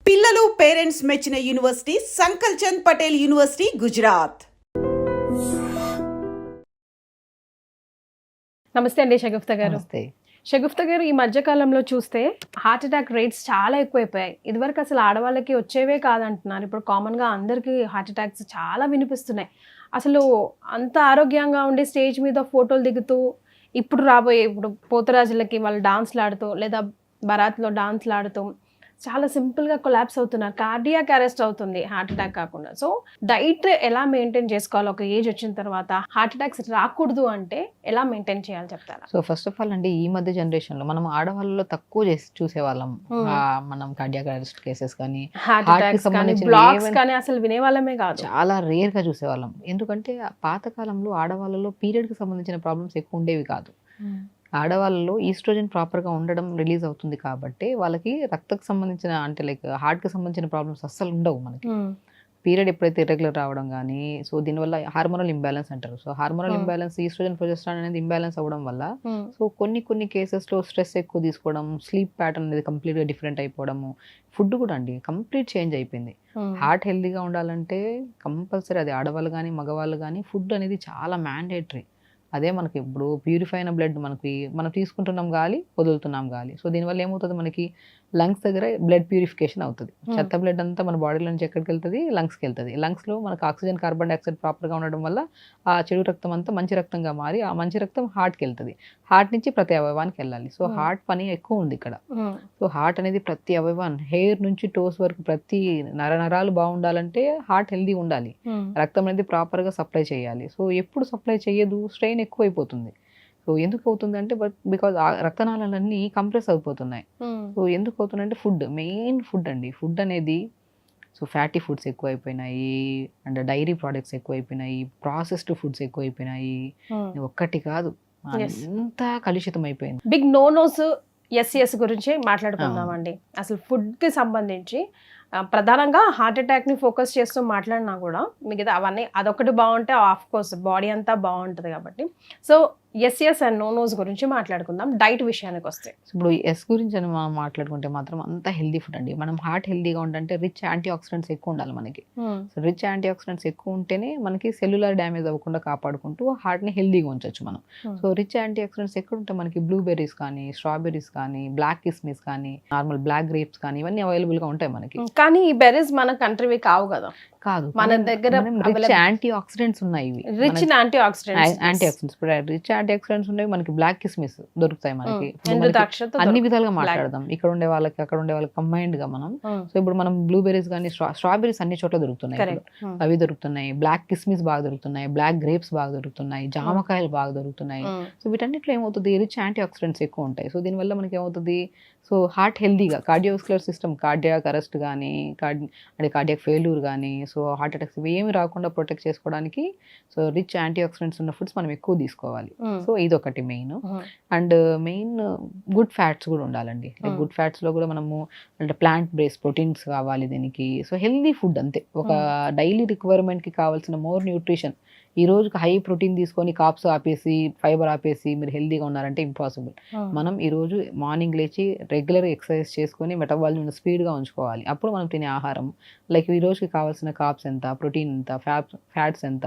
పిల్లలు పేరెంట్స్ మెచ్చిన university సంకల్ Chand Patel university Gujarat. నమస్తే అండి షగుఫ్తా గారు. షగుఫ్తా గారు, ఈ మధ్య కాలంలో చూస్తే హార్ట్ అటాక్ రేట్స్ చాలా ఎక్కువైపోయాయి. ఇదివరకు అసలు ఆడవాళ్ళకి వచ్చేవే కాదంటున్నారు. ఇప్పుడు కామన్గా అందరికీ హార్ట్ అటాక్స్ చాలా వినిపిస్తున్నాయి. అసలు అంత ఆరోగ్యంగా ఉండే స్టేజ్ మీద ఫోటోలు దిగుతూ ఇప్పుడు పోతరాజులకి వాళ్ళు డాన్స్లు ఆడుతూ లేదా బరాత్లో డాన్స్లు ఆడుతూ చాలా సింపుల్గా కొలాప్స్ అవుతున్నారు. కార్డియాక్ అరెస్ట్ అవుతుంది, హార్ట్ అటాక్ కాకుండా. సో డైట్ ఎలా మెయింటైన్ చేసుకోవాలి? ఒక ఏజ్ వచ్చిన తర్వాత హార్ట్ అటాక్స్ రాకూడదు అంటే ఎలా మెయింటైన్ చేయాలి చెప్తారా? సో ఫస్ట్ ఆఫ్ ఆల్ అండి, ఈ మధ్య జనరేషన్ లో మనం ఆడవాళ్ళలో తక్కువ చూసేవాళ్ళం. మనం కార్డియాక్ అరెస్ట్ కేసెస్ కానీ హార్ట్ అటాక్స్ కానీ బ్లాక్స్ కానీ అసలు వినేవాళ్ళమే కాదు, చాలా రేర్ గా చూసేవాళ్ళం. ఎందుకంటే పాతకాలంలో ఆడవాళ్ళలో పీరియడ్ కి సంబంధించిన ప్రాబ్లమ్స్ ఎక్కువ ఉండేవి కాదు. ఆడవాళ్ళలో ఈస్ట్రోజన్ ప్రాపర్గా ఉండడం రిలీజ్ అవుతుంది కాబట్టి వాళ్ళకి రక్తకు సంబంధించిన అంటే లైక్ హార్ట్కి సంబంధించిన ప్రాబ్లమ్స్ అస్సలు ఉండవు మనకి. పీరియడ్ ఎప్పుడైతే ఇర్రెగ్యులర్ రావడం కానీ, సో దీనివల్ల హార్మోనల్ ఇంబ్యాలెన్స్ అంటారు. So hormonal imbalance, estrogen progesterone అనేది ఇంబ్యాలెన్స్ అవ్వడం వల్ల సో కొన్ని కేసెస్లో స్ట్రెస్ ఎక్కువ తీసుకోవడం, స్లీప్ ప్యాటర్న్ అనేది కంప్లీట్గా డిఫరెంట్ అయిపోవడము, ఫుడ్ కూడా అండి కంప్లీట్ చేంజ్ అయిపోయింది. హార్ట్ హెల్తీగా ఉండాలంటే కంపల్సరీ అది ఆడవాళ్ళు కానీ మగవాళ్ళు కానీ ఫుడ్ అనేది చాలా మ్యాండేటరీ. అదే మనకి ఇప్పుడు ప్యూరిఫై అయిన బ్లడ్ మనం తీసుకుంటున్నాం గాలి, వదులుతున్నాం గాలి. సో దీనివల్ల ఏమవుతుంది, మనకి లంగ్స్ దగ్గర బ్లడ్ ప్యూరిఫికేషన్ అవుతుంది. చెత్త బ్లడ్ అంతా మన బాడీలో నుంచి ఎక్కడికి వెళ్తుంది, లంగ్స్కి వెళ్తుంది. లంగ్స్లో మనకు ఆక్సిజన్, కార్బన్ డైఆక్సైడ్ ప్రాపర్గా ఉండడం వల్ల ఆ చెడు రక్తం అంతా మంచి రక్తంగా మారి ఆ మంచి రక్తం హార్ట్కి వెళ్తుంది. హార్ట్ నుంచి ప్రతి అవయవానికి వెళ్ళాలి. సో హార్ట్ పని ఎక్కువ ఉంది ఇక్కడ. సో హార్ట్ అనేది ప్రతి అవయవాన్ని, హెయిర్ నుంచి టోస్ వరకు ప్రతి నరాలు బాగుండాలంటే హార్ట్ హెల్దీ ఉండాలి. రక్తం అనేది ప్రాపర్గా సప్లై చేయాలి. సో ఎప్పుడు సప్లై చేయదు, స్ట్రెయిన్ ఎక్కువైపోతుంది. సో ఎందుకు అవుతుంది అంటే బికాజ్ రక్తనాళాలన్నీ కంప్రెస్ అయిపోతున్నాయి. సో ఎందుకు అవుతుందంటే మెయిన్ ఫుడ్ అండి. ఫుడ్ అనేది సో ఫ్యాటీ ఫుడ్స్ ఎక్కువైపోయినాయి, అండ్ డైరీ ప్రోడక్ట్స్ ఎక్కువైపోయినాయి, ప్రాసెస్డ్ ఫుడ్స్ ఎక్కువైపోయినాయి. ఒక్కటి కాదు, అంతా కలుషితం అయిపోయింది. బిగ్ నోనోస్ ఎస్ఎస్ గురించి మాట్లాడుకుందామండి. అసలు ఫుడ్కి సంబంధించి ప్రధానంగా హార్ట్ అటాక్ని ఫోకస్ చేస్తూ మాట్లాడినా కూడా మిగతా అవన్నీ అదొకటి బాగుంటే ఆఫ్ కోర్స్ బాడీ అంతా బాగుంటుంది కాబట్టి. సో ఎస్ఎస్ అండ్ నోనోస్ గురించి మాట్లాడుకుందాం. డైట్ విషయానికి వస్తే ఇప్పుడు ఎస్ గురించి అని మనం మాట్లాడుకుంటే మాత్రం అంత హెల్దీ ఫుడ్ అండి. మనం హార్ట్ హెల్దీగా ఉండాలంటే రిచ్ యాంటీ ఆక్సిడెంట్స్ ఎక్కువ ఉండాలి మనకి. సో రిచ్ యాంటీ ఆక్సిడెంట్స్ ఎక్కువ ఉంటేనే మనకి సెల్యులర్ డ్యామేజ్ అవ్వకుండా కాపాడుకుంటూ హార్ట్ని హెల్దీగా ఉంచవచ్చు మనం. సో రిచ్ యాంటీ ఆక్సిడెంట్స్ ఎక్కడ ఉంటే మనకి బ్లూబెర్రీస్ కానీ, స్ట్రాబెర్రీస్ కానీ, బ్లాక్ కిస్మిస్ కానీ, నార్మల్ బ్లాక్ గ్రేప్స్ కానీ ఇవన్నీ అవైలబుల్గా ఉంటాయి మనకి. కానీ ఈ బెర్రీస్ మన కంట్రీవి కావు కదా, కాదు మన దగ్గర రిచ్ యాంటీ ఆక్సిడెంట్స్ ఉన్నాయి. రిచ్ యాంటీ ఆక్సిడెంట్స్ ఇప్పుడు రిచ్ యాంటీ ఆక్సిడెంట్స్ ఉన్నాయి మనకి. బ్లాక్ కిస్మిస్ దొరుకుతాయి మనకి. అన్ని విధాలుగా మాట్లాడదాం. ఇక్కడ ఉండే వాళ్ళకి అక్కడ ఉండే వాళ్ళకి కంబైన్డ్ గా మనం. సో ఇప్పుడు మనం బ్లూబెర్రీస్ కానీ, స్ట్రాబెర్రీస్ అన్ని చోట్ల దొరుకుతున్నాయి. అవి దొరుకుతున్నాయి. బ్లాక్ కిస్మిస్ బాగా దొరుకుతున్నాయి, బ్లాక్ గ్రేప్స్ బాగా దొరుకుతున్నాయి, జామకాయలు బాగా దొరుకుతున్నాయి. సో వీటన్నిటిలో ఏమవుతుంది, రిచ్ యాంటీ ఆక్సిడెంట్స్ ఎక్కువ ఉంటాయి. సో దీనివల్ల మనకి ఏమవుతుంది, సో హార్ట్ హెల్దీగా, కార్డియోవాస్కులర్ సిస్టమ్, కార్డియాక్ అరెస్ట్ కానీ, అంటే కార్డియాక్ ఫెయిల్యూర్ కానీ, సో హార్ట్ అటాక్స్ ఇవి ఏమి రాకుండా ప్రొటెక్ట్ చేసుకోవడానికి సో రిచ్ యాంటీ ఆక్సిడెంట్స్ ఉన్న ఫుడ్స్ మనం ఎక్కువ తీసుకోవాలి. సో ఇదొకటి main. And main good fats కూడా ఉండాలండి. లైక్ గుడ్ ఫ్యాట్స్లో కూడా మనము అంటే ప్లాంట్ బేస్డ్ ప్రోటీన్స్ కావాలి దీనికి. సో హెల్దీ ఫుడ్ అంతే, ఒక డైలీ రిక్వైర్మెంట్కి కావాల్సిన మోర్ న్యూట్రిషన్. ఈ రోజుకి హై ప్రోటీన్ తీసుకొని కాప్స్ ఆపేసి, ఫైబర్ ఆపేసి మీరు హెల్దీగా ఉన్నారంటే ఇంపాసిబుల్. మనం ఈరోజు మార్నింగ్ లేచి రెగ్యులర్ ఎక్సర్సైజ్ చేసుకొని మెటబాలిజం స్పీడ్గా ఉంచుకోవాలి. అప్పుడు మనం తినే ఆహారం లైక్ ఈ రోజుకి కావాల్సిన కాప్స్ ఎంత, ప్రోటీన్ ఎంత, ఫ్యాట్స్ ఎంత,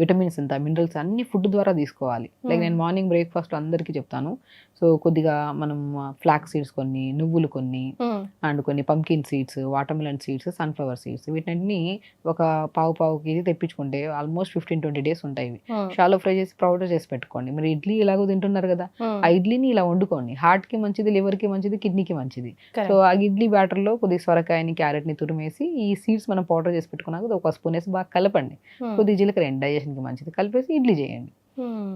విటమిన్స్ ఎంత, మినరల్స్ అన్ని ఫుడ్ ద్వారా తీసుకోవాలి. లైక్ నేను మార్నింగ్ బ్రేక్ఫాస్ట్ అందరికీ చెప్తాను. సో కొద్దిగా మనం ఫ్లాక్స్ సీడ్స్ కొన్ని, నువ్వులు కొన్ని, అండ్ కొన్ని pumpkin seeds, watermelon seeds, sunflower seeds, వీటిని ఒక పావు కేజీ తెప్పించుకుంటే ఆల్మోస్ట్ 15-20 డేస్ ఉంటాయి. షాలో ఫ్రై చేసి పౌడర్ చేసి పెట్టుకోండి. మీరు ఇడ్లీ ఇలాగో తింటున్నారు కదా, ఆ ఇడ్లీని ఇలా వండుకోండి. హార్ట్ కి మంచిది, లివర్ కి మంచిది, కిడ్నీకి మంచిది. సో ఆ ఇడ్లీ బ్యాటర్ లో కొద్దిగా సొరకాయని, క్యారెట్ ని తురిమేసి ఈ సీడ్స్ మనం పౌడర్ చేసి పెట్టుకున్నాక ఒక స్పూన్ వేసి బాగా కలపండి. కొద్దిగా జీలకర్ర, డైజెషన్ కి మంచిది, కలిపేసి ఇడ్లీ చేయండి.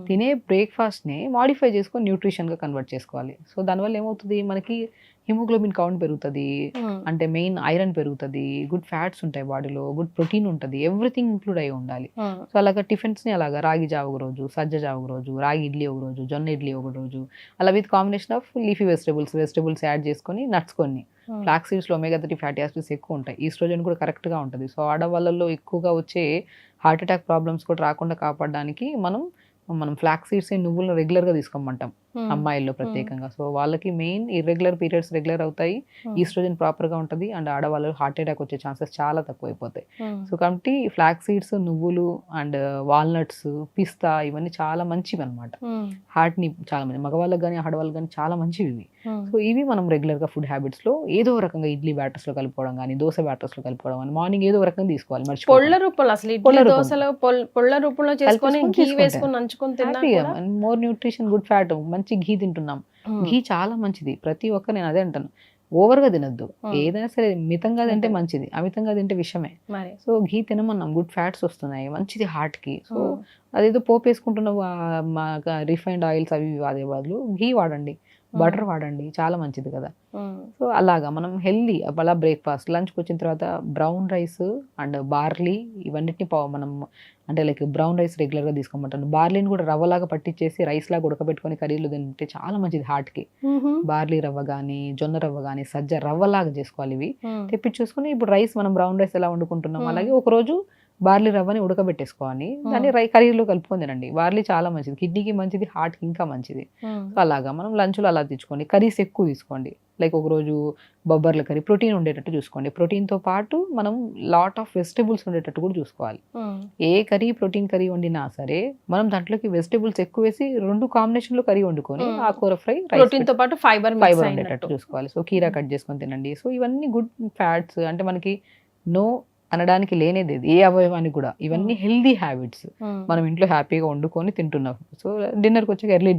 తినే బ్రేక్ఫాస్ట్ని మాడిఫై చేసుకొని న్యూట్రిషన్గా కన్వర్ట్ చేసుకోవాలి. సో దానివల్ల ఏమవుతుంది, మనకి హిమోగ్లోబిన్ కౌంట్ పెరుగుతుంది, అంటే మెయిన్ ఐరన్ పెరుగుతుంది, గుడ్ ఫ్యాట్స్ ఉంటాయి బాడీలో, గుడ్ ప్రోటీన్ ఉంటుంది, ఎవ్రీథింగ్ ఇంక్లూడ్ అయి ఉండాలి. సో అలాగా టిఫిన్స్ని అలాగా రాగి జావ ఒక రోజు, సజ్జ జావ ఒక రోజు, రాగి ఇడ్లీ ఒక రోజు, జొన్న ఇడ్లీ ఒక రోజు, అలా with combination of leafy vegetables add చేసుకొని, నట్స్ కొన్ని, ఫ్లాక్ సీడ్స్లో ఒమేగా-3 ఫ్యాటీ యాసిడ్స్ ఎక్కువ ఉంటాయి, ఈస్ట్రోజన్ కూడా కరెక్ట్గా ఉంటుంది. సో ఆడవాళ్ళలో ఎక్కువగా వచ్చే హార్ట్ అటాక్ ప్రాబ్లమ్స్ కూడా రాకుండా కాపాడడానికి మనం ఫ్లాక్ సీడ్స్, నువ్వులను రెగ్యులర్గా తీసుకోమంటాం. అమ్మాయిల్లో ప్రత్యేకంగా. సో వాళ్ళకి మెయిన్ ఇర్రెగ్యులర్ పీరియడ్స్ రెగ్యులర్ అవుతాయి, ఈస్ట్రోజన్ ప్రాపర్గా ఉంటుంది, అండ్ ఆడవాళ్ళు హార్ట్ అటాక్ వచ్చే ఛాన్సెస్ చాలా తక్కువైపోతాయి. సో కాబట్టి ఫ్లాక్ సీడ్స్, నువ్వులు అండ్ వాల్నట్స్, పిస్తా ఇవన్నీ చాలా మంచివి అనమాట. హార్ట్ని చాలా మంది మగవాళ్ళకి కానీ ఆడవాళ్ళకి కానీ చాలా మంచివి ఇవి. సో ఇవి మనం రెగ్యులర్గా ఫుడ్ హ్యాబిట్స్లో ఏదో రకంగా ఇడ్లీ బ్యాటర్స్లో కలుపుకోవడం కానీ, దోశ బ్యాటర్స్లో కలుపుకోవడం కానీ, మార్నింగ్ ఏదో రకంగా తీసుకోవాలి. పొళ్ళ రూపంలో అసలు ఇడ్లీ దోశలో పొళ్ళ రూపంలో చేసుకొని ఘీ వేసుకొని నంచుకొని తిన్నా మోర్ న్యూట్రిషన్, గుడ్ ఫ్యాట్, మంచి ఘీ తింటున్నాం. ఘీ చాలా మంచిది. ప్రతి ఒక్క నేను అదే అంటాను, ఓవర్గా తినద్దు. ఏదైనా సరే మితంగా తింటే మంచిది, అమితంగా తింటే విషమే. సో ఘీ తినమన్నాం, గుడ్ ఫ్యాట్స్ వస్తున్నాయి, మంచిది హార్ట్ కి. సో అదేదో పోపు వేసుకుంటున్న రిఫైన్డ్ ఆయిల్స్ అవి వాడే బదులు ఘీ వాడండి, బటర్ వాడండి, చాలా మంచిది కదా. సో అలాగా మనం హెల్దీ అలా బ్రేక్ఫాస్ట్, లంచ్కి వచ్చిన తర్వాత బ్రౌన్ రైస్ అండ్ బార్లీ ఇవన్నిటిని మనం అంటే లైక్ బ్రౌన్ రైస్ రెగ్యులర్గా తీసుకోమంటాను. బార్లీని కూడా రవ్వలాగా పట్టించేసి రైస్ లాగా ఉడకబెట్టుకొని కర్రీలు తింటే చాలా మంచిది హార్ట్కి. బార్లీ రవ్వ కానీ, జొన్న రవ్వ కానీ, సజ్జ రవ్వలాగా చేసుకోవాలి. ఇవి తెప్పించేసుకొని ఇప్పుడు రైస్ మనం బ్రౌన్ రైస్ ఎలా వండుకుంటున్నాం అలాగే ఒకరోజు బార్లీ రవ్వని ఉడకబెట్టేసుకోవాలి, దాన్ని కర్రీలో కలుపుకొని తినండి. బార్లీ చాలా మంచిది, కిడ్నీకి మంచిది, హార్ట్కి ఇంకా మంచిది. అలాగా మనం లంచ్లో అలా తెచ్చుకోండి. కర్రీస్ ఎక్కువ తీసుకోండి, లైక్ ఒకరోజు బొబ్బర్ల కర్రీ, ప్రోటీన్ ఉండేటట్టు చూసుకోండి. ప్రోటీన్తో పాటు మనం లాట్ ఆఫ్ వెజిటబుల్స్ ఉండేటట్టు కూడా చూసుకోవాలి. ఏ కర్రీ ప్రోటీన్ కర్రీ వండినా సరే మనం దాంట్లోకి వెజిటబుల్స్ ఎక్కువ వేసి 2 కాంబినేషన్లో కర్రీ వండుకొని ఆకుకూర ఫ్రై, ప్రోటీన్తో పాటు ఫైబర్ ఉండేటట్టు చూసుకోవాలి. సో కీరా కట్ చేసుకొని తినండి. సో ఇవన్నీ గుడ్ ఫ్యాట్స్, అంటే మనకి నో అనడానికి లేనేది ఏ అవయవానికి కూడా. ఇవన్నీ హెల్దీ హ్యాబిట్స్, మనం ఇంట్లో హ్యాపీగా వండుకొని తింటున్నాం. సో డిన్నర్కి వచ్చాక ఎర్లీ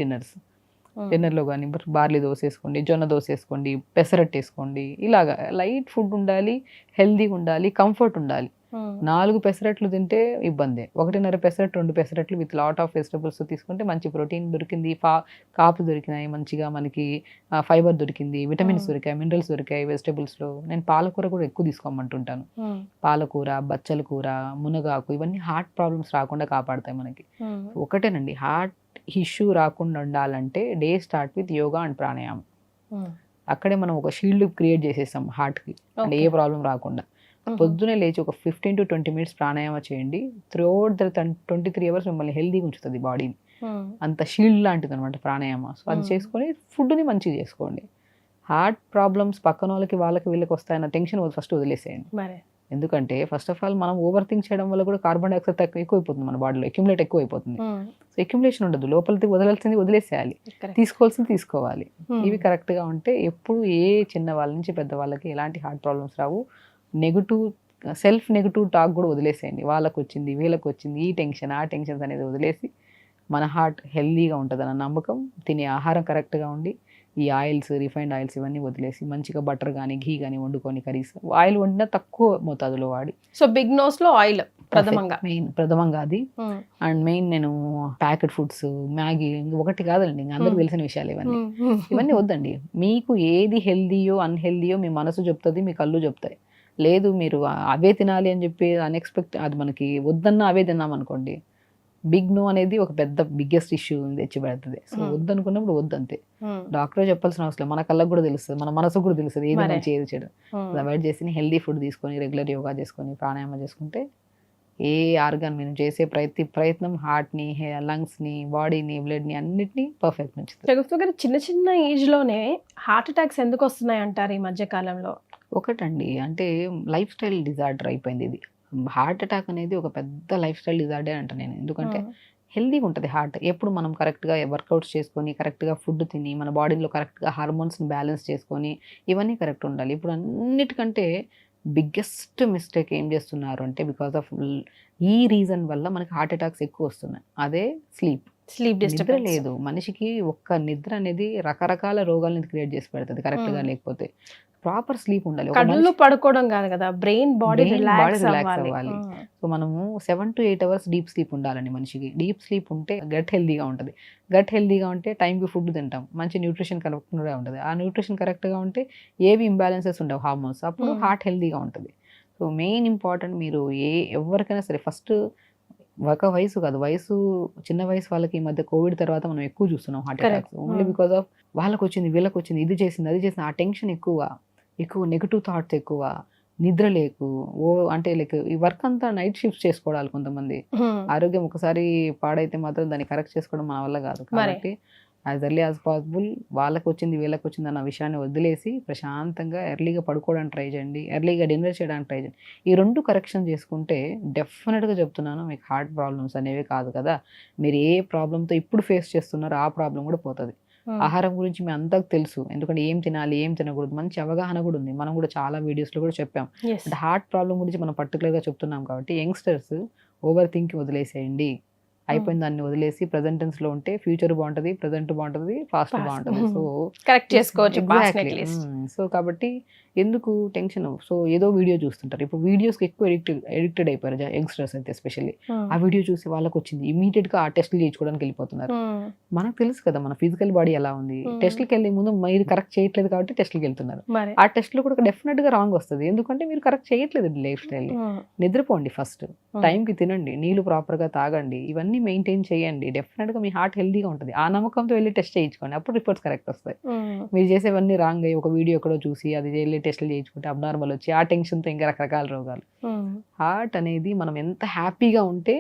డిన్నర్లో కానీ బార్లీ దోశ వేసుకోండి, జొన్న దోశ వేసుకోండి, పెసరట్టు వేసుకోండి. ఇలాగా లైట్ ఫుడ్ ఉండాలి, హెల్దీగా ఉండాలి, కంఫర్ట్ ఉండాలి. 4 పెసరట్లు తింటే ఇబ్బందే, 1.5 పెసరట్టు, 2 పెసరట్లు విత్ లాట్ ఆఫ్ వెజిటబుల్స్ తీసుకుంటే మంచి ప్రోటీన్ దొరికింది, కాపు దొరికినాయి, మంచిగా మనకి ఫైబర్ దొరికింది, విటమిన్స్ దొరికాయి, మినరల్స్ దొరికాయి వెజిటబుల్స్లో. నేను పాలకూర కూడా ఎక్కువ తీసుకోమంటుంటాను. పాలకూర, బచ్చల కూర, మునగాకు ఇవన్నీ హార్ట్ ప్రాబ్లమ్స్ రాకుండా కాపాడతాయి మనకి. ఒకటేనండి, హార్ట్ ఇష్యూ రాకుండా ఉండాలంటే day start with yoga and ప్రాణాయామం. అక్కడే మనం ఒక షీల్డ్ క్రియేట్ చేసేస్తాం హార్ట్కి, అంటే ఏ ప్రాబ్లం రాకుండా. పొద్దునే లేచి ఒక 15 to 20 minutes ప్రాణాయామ చేయండి. త్రూఅవుట్ ద 23 hours మిమ్మల్ని హెల్దీగా ఉంచుతుంది బాడీని. అంత షీల్డ్ లాంటిది అనమాట ప్రాణాయామ. సో అది చేసుకొని ఫుడ్ని మంచిగా చేసుకోండి. హార్ట్ ప్రాబ్లమ్స్ పక్కన వాళ్ళకి వీళ్ళకి వస్తాయన్న టెన్షన్ ఫస్ట్ వదిలేసేయండి. ఎందుకంటే ఫస్ట్ ఆఫ్ ఆల్ మనం ఓవర్ థింక్ చేయడం వల్ల కూడా కార్బన్ డైఆక్సైడ్ ఎక్కువైపోతుంది మన బాడీలో, అక్యుములేట్ ఎక్కువైపోతుంది. సో అక్యుములేషన్ ఉండదు, లోపలికి వదలాల్సింది వదిలేసేయాలి, తీసుకోవాల్సింది తీసుకోవాలి. ఇవి కరెక్ట్గా ఉంటే ఎప్పుడు ఏ చిన్న వాళ్ళ నుంచి పెద్ద వాళ్ళకి ఎలాంటి హార్ట్ ప్రాబ్లమ్స్ రావు. సెల్ఫ్ నెగిటివ్ టాక్ కూడా వదిలేసేయండి. వాళ్ళకు వచ్చింది, వీళ్ళకి వచ్చింది, ఈ టెన్షన్ ఆ టెన్షన్స్ అనేది వదిలేసి మన హార్ట్ హెల్దీగా ఉంటుంది అన్న నమ్మకం, తినే ఆహారం కరెక్ట్గా ఉండి, ఈ ఆయిల్స్, రిఫైన్డ్ ఆయిల్స్ ఇవన్నీ వదిలేసి మంచిగా బటర్ కానీ ఘీ కానీ వండుకొని కర్రీస్, ఆయిల్ వండినా తక్కువ మోతాదులో వాడి. సో బిగ్ నోస్ లో ఆయిల్ ప్రథమంగా అది. అండ్ మెయిన్ నేను ప్యాకెట్ ఫుడ్స్, మ్యాగీ ఒకటి కాదండి, అందరికి తెలిసిన విషయాలు ఇవన్నీ వద్దండి. మీకు ఏది హెల్దీయో అన్హెల్దీయో మీ మనసు చెప్తుంది, మీ కళ్ళు చెప్తాయి. లేదు మీరు అవే తినాలి అని చెప్పి అన్ఎక్స్పెక్ట్, అది మనకి వద్దన్నా అవే తిన్నాం అనుకోండి, బిగ్ నో అనేది ఒక పెద్ద బిగ్గెస్ట్ ఇష్యూ తెచ్చి పెడుతుంది. సో వద్దనుకున్నప్పుడు వద్దంతే. డాక్టర్ చెప్పాల్సిన అవసరం, మన కళ్ళకు కూడా తెలుస్తుంది, మన మనసుకు కూడా తెలుస్తుంది ఏది మంచి ఏది చెడు. అవాయిడ్ చేసి హెల్దీ ఫుడ్ తీసుకొని, రెగ్యులర్ యోగా చేసుకొని, ప్రాణాయామం చేసుకుంటే ఏ ఆర్గాన్ మేము చేసే ప్రయత్నం హార్ట్ని, లంగ్స్ని, బాడీని, బ్లడ్ని అన్నిటినీ పర్ఫెక్ట్ నుంచి. చిన్న ఏజ్ లోనే హార్ట్ అటాక్స్ ఎందుకు వస్తున్నాయి అంటారు ఈ మధ్య కాలంలో? ఒకటండి, అంటే లైఫ్ స్టైల్ డిజార్డర్ అయిపోయింది ఇది. హార్ట్ అటాక్ అనేది ఒక పెద్ద లైఫ్ స్టైల్ డిజార్డర్ అంట నేను. ఎందుకంటే హెల్దీగా ఉంటుంది హార్ట్, ఎప్పుడు మనం కరెక్ట్గా వర్కౌట్స్ చేసుకొని, కరెక్ట్గా ఫుడ్ తిని, మన బాడీలో కరెక్ట్గా హార్మోన్స్ని బ్యాలెన్స్ చేసుకొని ఇవన్నీ కరెక్ట్ ఉండాలి. ఇప్పుడు అన్నిటికంటే బిగ్గెస్ట్ మిస్టేక్ ఏం చేస్తున్నారు అంటే, బికాస్ ఆఫ్ ఈ రీజన్ వల్ల మనకి హార్ట్ అటాక్స్ ఎక్కువ వస్తున్నాయి. అదే స్లీప్ నిద్ర లేదు మనిషికి. ఒక్క నిద్ర అనేది రకరకాల రోగాలను క్రియేట్ చేసి పెడుతుంది కరెక్ట్గా లేకపోతే. ప్రాపర్ స్లీప్ ఉండాలి. కళ్ళు పడుకోవడం కాదు కదా, బ్రెయిన్ బాడీ రిలాక్స్ అవ్వాలి. సో మనము 7 to 8 hours డీప్ స్లీప్ ఉండాలండి మనిషికి. డీప్ స్లీప్ ఉంటే గట్ హెల్దీగా ఉంటుంది. గట్ హెల్దీగా ఉంటే టైంకి ఫుడ్ తింటాం, మంచి న్యూట్రిషన్ కరెక్ట్గా ఉంటుంది. ఆ న్యూట్రిషన్ కరెక్ట్గా ఉంటే ఏవి ఇంబ్యాలెన్సెస్ ఉండవు హార్మోన్స్, అప్పుడు హార్ట్ హెల్దీగా ఉంటుంది. సో మెయిన్ ఇంపార్టెంట్, మీరు ఎవరికైనా సరే ఫస్ట్ ఒక వయసు కాదు, చిన్న వయసు వాళ్ళకి ఈ మధ్య కోవిడ్ తర్వాత మనం ఎక్కువ చూస్తున్నాం heart attacks. Only because of వాళ్ళకి వచ్చింది, వీళ్ళకి వచ్చింది, ఇది చేసింది, అది చేసింది, ఆ టెన్షన్ ఎక్కువ నెగిటివ్ థాట్స్ ఎక్కువ, నిద్ర లేకు, అంటే లైక్ ఈ వర్క్ అంతా నైట్ షిఫ్ట్ చేసుకోవడాలి కొంతమంది. ఆరోగ్యం ఒకసారి పాడైతే మాత్రం దాన్ని కరెక్ట్ చేసుకోవడం మన వల్ల కాదు. కాబట్టి యాజ్ ఎర్లీ యాజ్ పాసిబుల్ వాళ్ళకి వచ్చింది వీళ్ళకి వచ్చింది అన్న విషయాన్ని వదిలేసి ప్రశాంతంగా ఎర్లీగా పడుకోవడానికి ట్రై చేయండి, ఎర్లీగా డిన్నర్ చేయడానికి ట్రై చేయండి. ఈ 2 కరెక్షన్ చేసుకుంటే డెఫినెట్గా చెప్తున్నాను మీకు హార్ట్ ప్రాబ్లమ్స్ అనేవి కాదు కదా, మీరు ఏ ప్రాబ్లంతో ఇప్పుడు ఫేస్ చేస్తున్నారో ఆ ప్రాబ్లం కూడా పోతుంది. ఆహారం గురించి మీ అందరికి తెలుసు, ఎందుకంటే ఏం తినాలి ఏం తినకూడదు మంచి అవగాహన కూడా ఉంది, మనం కూడా చాలా వీడియోస్లో కూడా చెప్పాం. అంటే హార్ట్ ప్రాబ్లం గురించి మనం పర్టికులర్గా చెప్తున్నాం కాబట్టి యంగ్స్టర్స్ ఓవర్ థింక్ వదిలేసేయండి, అయిపోయిన దాన్ని వదిలేసి ప్రజెంట్ టెన్స్ లో ఉంటే ఫ్యూచర్ బాగుంటది, ప్రజెంట్ బాగుంటది, ఫాస్ట్ బాగుంటది. సో కరెక్ట్ చేసుకోవచ్చు. సో కాబట్టి ఎందుకు టెన్షన్? సో ఏదో వీడియో చూస్తుంటారు, ఇప్పుడు వీడియోస్ ఎక్కువ ఎడిక్టెడ్ అయిపోయారు యంగ్స్టర్స్ అయితే ఎస్పెషల్లీ. ఆ వీడియో చూసి వాళ్ళకి వచ్చింది ఇమీడియట్ గా ఆ టెస్ట్లు చేయించుకోవడానికి వెళ్ళిపోతున్నారు. మనకు తెలుసు కదా మన ఫిజికల్ బాడీ ఎలా ఉంది, టెస్ట్లకి వెళ్ళే ముందు మీరు కరెక్ట్ చేయట్లేదు కాబట్టి టెస్ట్లకి వెళ్తున్నారు. ఆ టెస్ట్లు కూడా డెఫినెట్ గా రాంగ్ వస్తుంది, ఎందుకంటే మీరు కరెక్ట్ చేయట్లేదు లైఫ్ స్టైల్. నిద్రపోండి ఫస్ట్, టైంకి తినండి, నీళ్లు ప్రాపర్ గా తాగండి, ఇవన్నీ మెయింటైన్ చేయండి, డెఫినెట్ గా మీ హార్ట్ హెల్దీగా ఉంటుంది. ఆ నమ్మకంతో వెళ్ళి టెస్ట్ చేయించుకోండి, అప్పుడు రిపోర్ట్స్ కరెక్ట్ వస్తాయి. మీరు చేసేవన్నీ రాంగ్ అయ్యి ఒక వీడియో ఎక్కడో చూసి అది వెళ్ళి టెస్ట్లు చేయించుకుంటే అబ్నార్మల్ వచ్చి ఆ టెన్షన్తో ఇంకా రకరకాల రోగాలు. హార్ట్ అనేది మనం ఎంత హ్యాపీగా ఉంటే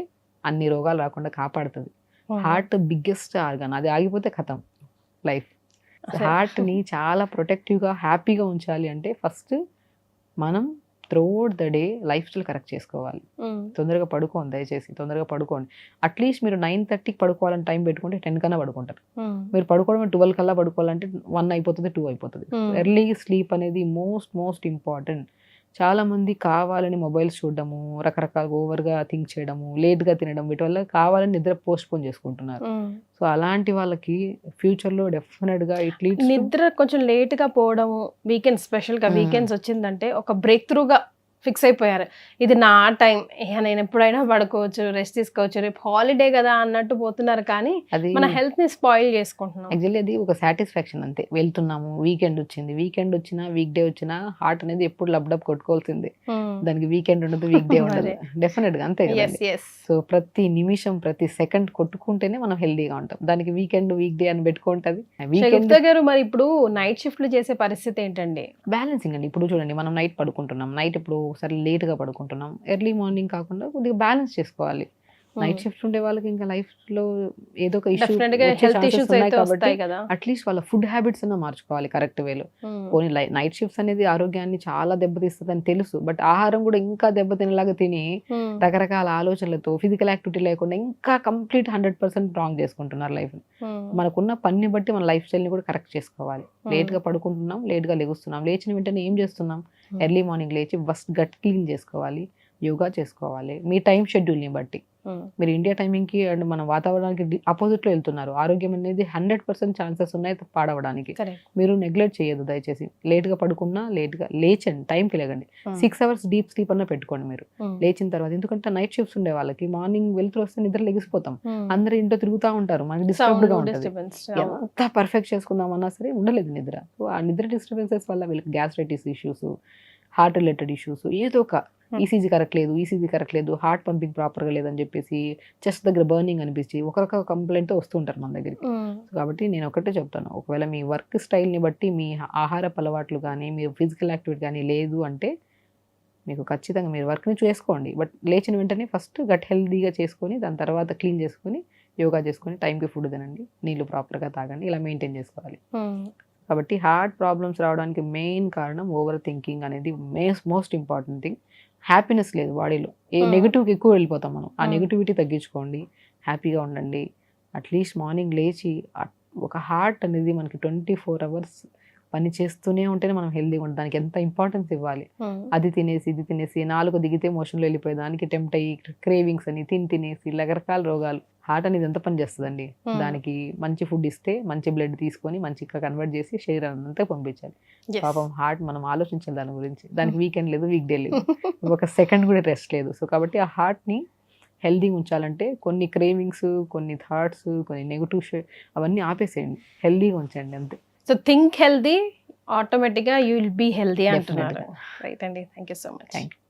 అన్ని రోగాలు రాకుండా కాపాడుతుంది. హార్ట్ బిగ్గెస్ట్ ఆర్గాన్, అది ఆగిపోతే ఖతం లైఫ్. హార్ట్ ని చాలా ప్రొటెక్టివ్గా హ్యాపీగా ఉంచాలి అంటే ఫస్ట్ మనం throughout the day life style correct చేసుకోవాలి. తొందరగా పడుకోండి, దయచేసి తొందరగా పడుకోండి. అట్లీస్ట్ మీరు 9:30కి పడుకోవాలని టైం పెట్టుకుంటే 10 కన్నా పడుకుంటారు. మీరు పడుకోవడం 12 కల్లా పడుకోవాలంటే 1 అయిపోతుంది, 2 అయిపోతుంది. ఎర్లీ స్లీప్ అనేది మోస్ట్ ఇంపార్టెంట్. చాలా మంది కావాలని మొబైల్స్ చూడడము, రకరకాల ఓవర్గా థింక్ చేయడము, లేట్గా తినడం, వీటి వల్ల కావాలని నిద్ర పోస్ట్పోన్ చేసుకుంటున్నారు. సో అలాంటి వాళ్ళకి ఫ్యూచర్లో డెఫినెట్గా నిద్ర కొంచెం లేట్గా పోవడము, వీకెండ్ స్పెషల్గా వీకెండ్స్ వచ్చిందంటే ఒక బ్రేక్ త్రూగా ఫిక్స్ అయిపోయారు, ఇది నా టైం, నేను ఎప్పుడైనా పడుకోవచ్చు, రెస్ట్ తీసుకోవచ్చు, రేపు హాలిడే కదా అన్నట్టు పోతున్నారు. కానీ మన హెల్త్ ని స్పాయిల్ చేసుకుంటున్నాం. యాక్చువల్లీ అది ఒక సాటిస్ఫాక్షన్ అంతే, వెళ్తున్నాము, వీకెండ్ వచ్చింది, వీకెండ్ వచ్చినా వీక్ డే వచ్చినా హార్ట్ అనేది ఎప్పుడు లబ్డప్ కొట్టుకోవాల్సిందే. దానికి వీకెండ్ ఉండదు, వీక్ డే ఉండదు, డెఫినెట్ గా అంతే కదా. సో ప్రతి నిమిషం ప్రతి సెకండ్ కొట్టుకుంటేనే మనం హెల్దీగా ఉంటాం. దానికి వీకెండ్ వీక్ డే అని పెట్టుకుంటది. మరి ఇప్పుడు నైట్ షిఫ్ట్లు చేసే పరిస్థితి ఏంటండి? బ్యాలెన్సింగ్ అండి. ఇప్పుడు చూడండి మనం నైట్ పడుకుంటున్నాం, నైట్ ఇప్పుడు సరే లేట్గా పడుకుంటున్నాం, ఎర్లీ మార్నింగ్ కాకుండా కొద్దిగా బ్యాలెన్స్ చేసుకోవాలి. నైట్ షిఫ్ట్ ఉండే వాళ్ళకి ఇంకా లైఫ్ లో ఏదో ఒక ఇష్యూ కాబట్టి అట్లీస్ట్ వాళ్ళ ఫుడ్ హ్యాబిట్స్ అన్న మార్చుకోవాలి కరెక్ట్ వేలో. పోనీ నైట్ షిఫ్ట్స్ అనేది ఆరోగ్యాన్ని చాలా దెబ్బతీస్తుంది అని తెలుసు, బట్ ఆహారం కూడా ఇంకా దెబ్బతినేలాగా తిని రకరకాల ఆలోచనలతో ఫిజికల్ యాక్టివిటీ లేకుండా ఇంకా కంప్లీట్ 100% రాంగ్ చేసుకుంటున్నారు లైఫ్. మనకున్న పని బట్టి మన లైఫ్ స్టైల్ ని కూడా కరెక్ట్ చేసుకోవాలి. లేట్ గా పడుకుంటున్నాం, లేట్ గా లెగుస్తున్నాం, లేచిన వెంటనే ఏం చేస్తున్నాం, ఎర్లీ మార్నింగ్ లేచి ఫస్ట్ గట్ క్లీన్ చేసుకోవాలి, యోగా చేసుకోవాలి మీ టైం షెడ్యూల్ని బట్టి. మీరు ఇండియా టైమింగ్కి అండ్ మన వాతావరణానికి అపోజిట్లో వెళ్తున్నారు, ఆరోగ్యం అనేది 100% ఛాన్సెస్ ఉన్నాయి పాడవడానికి. మీరు నెగ్లెక్ట్ చేయొద్దు దయచేసి. లేట్గా పడుకున్నా లేట్గా లేచండి, టైంకి లేకండి, 6 hours డీప్ స్లీప్ అన్న పెట్టుకోండి మీరు లేచిన తర్వాత. ఎందుకంటే నైట్ షిఫ్ట్స్ ఉండే వాళ్ళకి మార్నింగ్ వెళ్తూ వస్తే నిద్ర లెగిసిపోతాం, అందరూ ఇంట్లో తిరుగుతూ ఉంటారు, మనకి డిస్టర్బ్డ్గా ఉంటుంది. ఎంత పర్ఫెక్ట్ చేసుకుందాం అన్నా సరే ఉండలేదు నిద్ర. సో ఆ నిద్ర డిస్టర్బెన్సెస్ వల్ల వీళ్ళకి gastritis issues, heart related issues, ఏదో ఒక ఈసీజీ కరెక్ట్ లేదు, హార్ట్ పంపింగ్ ప్రాపర్గా లేదని చెప్పేసి చెస్ట్ దగ్గర బర్నింగ్ అనిపించి ఒకరొక కంప్లైంట్తో వస్తుంటారు మన దగ్గరికి. కాబట్టి నేను ఒకటే చెప్తాను, ఒకవేళ మీ వర్క్ స్టైల్ని బట్టి మీ ఆహారపు అలవాట్లు కానీ మీ ఫిజికల్ యాక్టివిటీ కానీ లేదు అంటే మీకు ఖచ్చితంగా మీరు వర్క్ని చేసుకోండి, బట్ లేచిన వెంటనే ఫస్ట్ గట్ హెల్దీగా చేసుకొని దాని తర్వాత క్లీన్ చేసుకొని యోగా చేసుకొని టైంకి ఫుడ్ తినండి, నీళ్ళు ప్రాపర్గా తాగండి, ఇలా మెయింటైన్ చేసుకోవాలి. కాబట్టి హార్ట్ ప్రాబ్లమ్స్ రావడానికి మెయిన్ కారణం ఓవర్ థింకింగ్ అనేది మోస్ట్ ఇంపార్టెంట్ థింగ్. హ్యాపీనెస్ లేదు బాడీలో, ఏ నెగిటివ్కి ఎక్కువ వెళ్ళిపోతాం మనం. ఆ నెగిటివిటీ తగ్గించుకోండి, హ్యాపీగా ఉండండి. అట్లీస్ట్ మార్నింగ్ లేచి ఒక హార్ట్ అనేది మనకి 24 hours పని చేస్తూనే ఉంటేనే మనం హెల్దీగా ఉంటాం. దానికి ఎంత ఇంపార్టెన్స్ ఇవ్వాలి. అది తినేసి ఇది తినేసి 4 దిగితే మోషన్లో వెళ్ళిపోయి దానికి టెంప్ట్ అయ్యి క్రేవింగ్స్ అని తినేసి రకరకాల రోగాలు. హార్ట్ అనేది ఎంత పని చేస్తుందండి, దానికి మంచి ఫుడ్ ఇస్తే మంచి బ్లడ్ తీసుకొని మంచిగా కన్వర్ట్ చేసి శరీరాన్ని అంతా పంపించాలి. పాపం హార్ట్ మనం ఆలోచించాలి దాని గురించి. దానికి వీకెండ్ లేదు, వీక్ డే లేదు, ఒక సెకండ్ కూడా రెస్ట్ లేదు. సో కాబట్టి ఆ హార్ట్ని హెల్దీగా ఉంచాలంటే కొన్ని క్రేవింగ్స్, కొన్ని థాట్స్, కొన్ని నెగిటివ్ అవన్నీ ఆపేసేయండి, హెల్దీగా ఉంచండి అంతే. సో థింక్ హెల్దీ, ఆటోమేటిక్గా యూ విల్ బీ హెల్దీ అంటున్నారు. రైట్ అండి, thank you so much. Thank you.